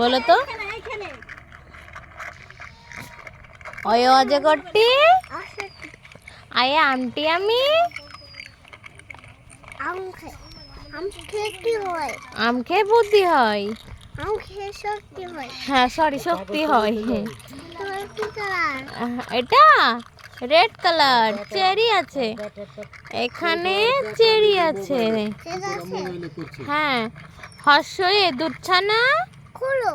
বলো তো ওই অজগরটি আয়ে আমটি আমি আম খেয়ে কি হয়? আম খেয়ে বুদ্ধি হয়। আম খেয়ে শক্তি হয়। হ্যাঁ সরি শক্তি হয়। তোমার কি কালার? এটা রেড কালার চেরি আছে এখানে চেরি আছে। ঠিক আছে। হ্যাঁ হর্ষই দুধছানা খুলো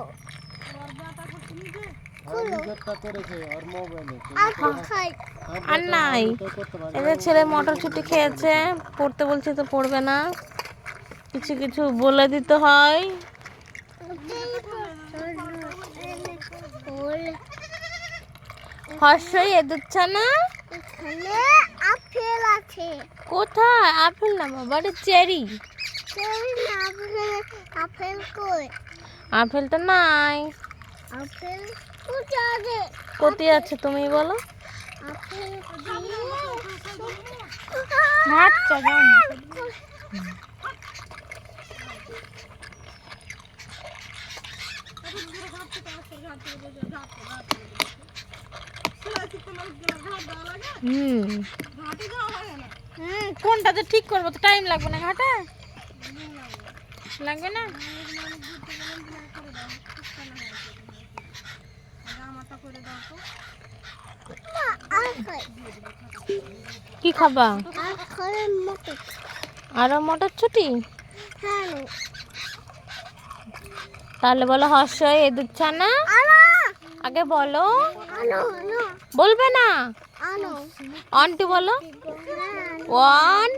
আর নাই। এদের ছেলে মটরশুঁটি খেয়েছে, পড়তে বলছে তো পড়বে না, কিছু কিছু বলে দিতে হয়। হর্ষই দুধছানা এখানে আপেল আছে। কোথায়? আপেল না বাবা, এটা চেরি। আপেল কই? আপেল তো নাই। আপেল কোথায় আছে? কোথায় আছে তুমি বলো? আপেল আচ্ছা যাও না। কোনটা তো ঠিক করবো তো টাইম লাগবে না, ঘাটে লাগবে না। কি খাবা? আরো মটরশুঁটি? তাহলে বলো হর্ষই দুধছানা আগে বলো। বলবে না? অন টু বলো। ওয়ান।